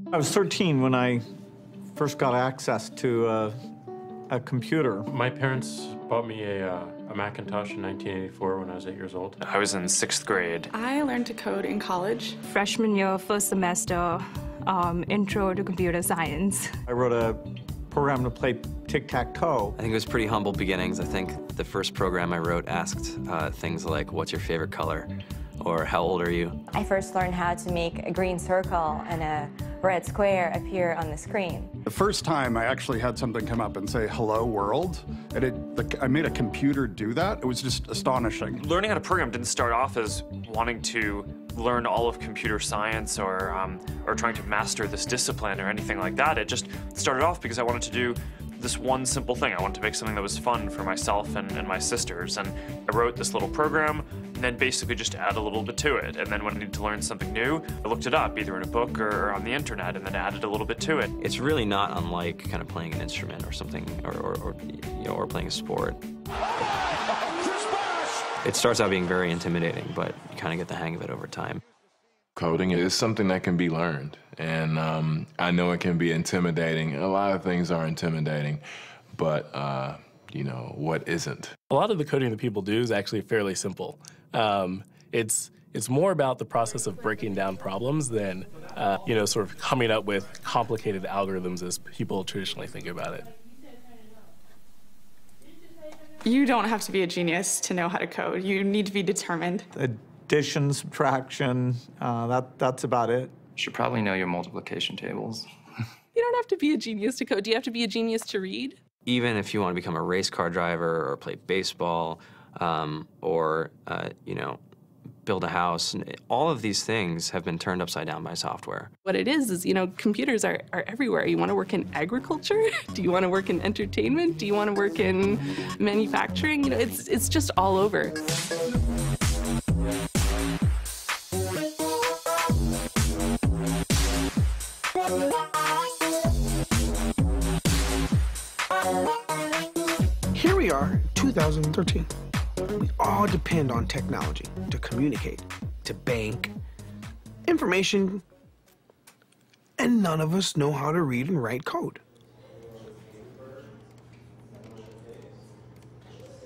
I was 13 when I first got access to a computer. My parents bought me a Macintosh in 1984 when I was 8 years old. I was in 6th grade. I learned to code in college. Freshman year, first semester, intro to computer science. I wrote a program to play tic-tac-toe. I think it was pretty humble beginnings. I think the first program I wrote asked things like, what's your favorite color? Or how old are you? I first learned how to make a green circle and a red square appear on the screen. The first time I actually had something come up and say, hello world, and I made a computer do that. It was just astonishing. Learning how to program didn't start off as wanting to learn all of computer science or trying to master this discipline or anything like that. It just started off because I wanted to do this one simple thing. I wanted to make something that was fun for myself and my sisters. And I wrote this little program and then basically just add a little bit to it. And then when I needed to learn something new, I looked it up either in a book or on the internet and then added a little bit to it. It's really not unlike kind of playing an instrument or something, or playing a sport. It starts out being very intimidating, but you kind of get the hang of it over time. Coding is something that can be learned, and I know it can be intimidating. A lot of things are intimidating, but you know, what isn't? A lot of the coding that people do is actually fairly simple. It's more about the process of breaking down problems than sort of coming up with complicated algorithms as people traditionally think about it. You don't have to be a genius to know how to code. You need to be determined. Addition, subtraction, that's about it. You should probably know your multiplication tables. You don't have to be a genius to code. Do you have to be a genius to read? Even if you want to become a race car driver or play baseball or build a house, all of these things have been turned upside down by software. What it is, computers are everywhere. You want to work in agriculture? Do you want to work in entertainment? Do you want to work in manufacturing? It's just all over. Here we are, 2013. We all depend on technology to communicate, to bank, information, and none of us know how to read and write code.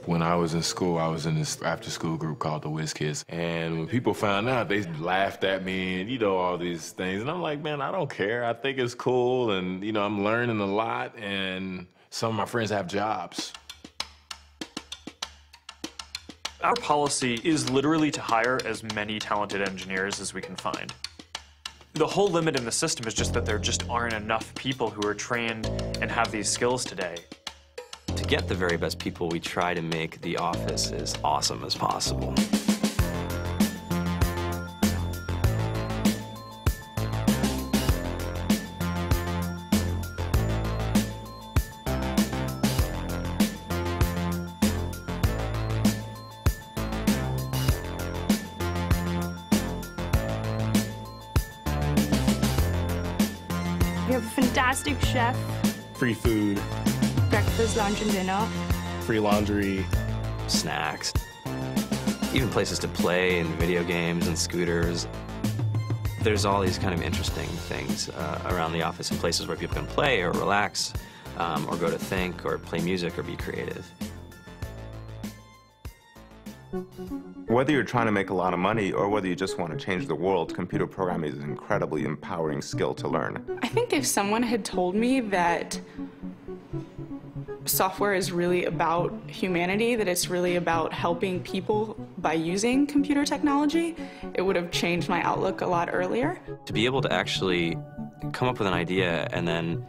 When I was in school, I was in this after-school group called the Whiz Kids, and when people found out, they laughed at me and, all these things. And I'm like, man, I don't care. I think it's cool, and, I'm learning a lot, and some of my friends have jobs. Our policy is literally to hire as many talented engineers as we can find. The whole limit in the system is just that there just aren't enough people who are trained and have these skills today. To get the very best people, we try to make the office as awesome as possible. We have a fantastic chef. Free food, Breakfast, lunch, and dinner. free laundry, snacks, even places to play and video games and scooters. There's all these kind of interesting things around the office and places where people can play or relax or go to think or play music or be creative. Whether you're trying to make a lot of money or whether you just want to change the world, computer programming is an incredibly empowering skill to learn. I think if someone had told me that software is really about humanity, that it's really about helping people by using computer technology, it would have changed my outlook a lot earlier. To be able to actually come up with an idea and then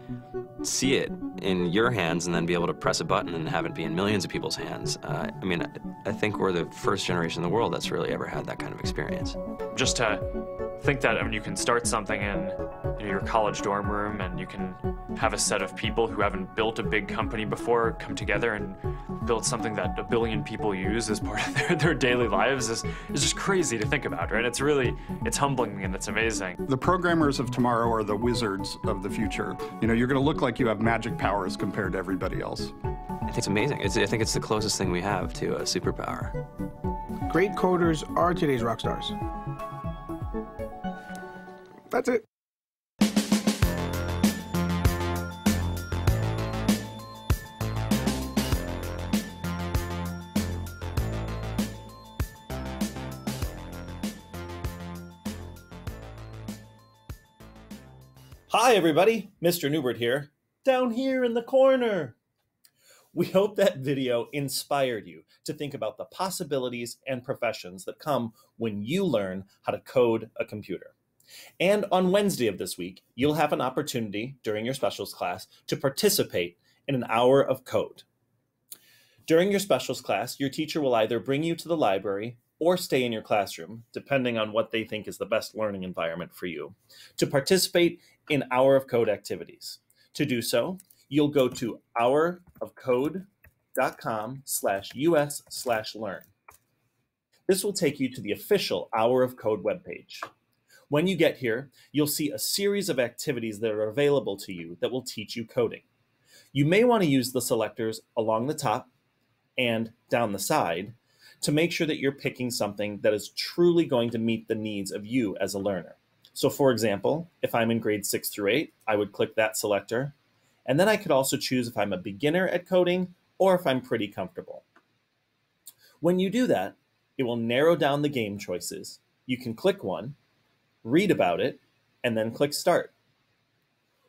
see it in your hands and then be able to press a button and have it be in millions of people's hands. I think we're the first generation in the world that's really ever had that kind of experience. Just to think that, you can start something in your college dorm room and you can have a set of people who haven't built a big company before come together and build something that 1 billion people use as part of their daily lives is just crazy to think about, right? It's humbling and it's amazing. The programmers of tomorrow are the wizards of the future. You're going to look like you have magic powers compared to everybody else. I think it's amazing. I think it's the closest thing we have to a superpower. Great coders are today's rock stars. That's it. Hi everybody, Mr. Newbert here, down here in the corner. We hope that video inspired you to think about the possibilities and professions that come when you learn how to code a computer. And on Wednesday of this week, you'll have an opportunity during your specials class to participate in an hour of code. During your specials class, your teacher will either bring you to the library or stay in your classroom, depending on what they think is the best learning environment for you, to participate in Hour of Code activities. To do so, you'll go to hourofcode.com/us/learn. This will take you to the official Hour of Code webpage. When you get here, you'll see a series of activities that are available to you that will teach you coding. You may want to use the selectors along the top and down the side to make sure that you're picking something that is truly going to meet the needs of you as a learner. So for example, if I'm in grades 6 through 8, I would click that selector, and then I could also choose if I'm a beginner at coding or if I'm pretty comfortable. When you do that, it will narrow down the game choices. You can click one, read about it, and then click Start.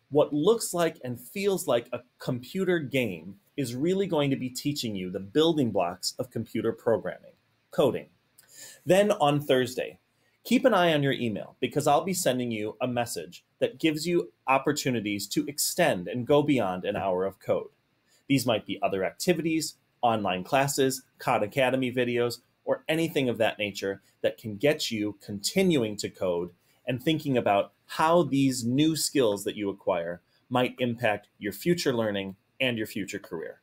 What looks like and feels like a computer game is really going to be teaching you the building blocks of computer programming, coding. Then on Thursday, keep an eye on your email because I'll be sending you a message that gives you opportunities to extend and go beyond an hour of code. These might be other activities, online classes, Khan Academy videos, or anything of that nature that can get you continuing to code and thinking about how these new skills that you acquire might impact your future learning and your future career.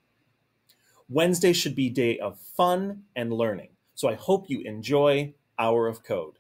Wednesday should be a day of fun and learning, so I hope you enjoy Hour of Code.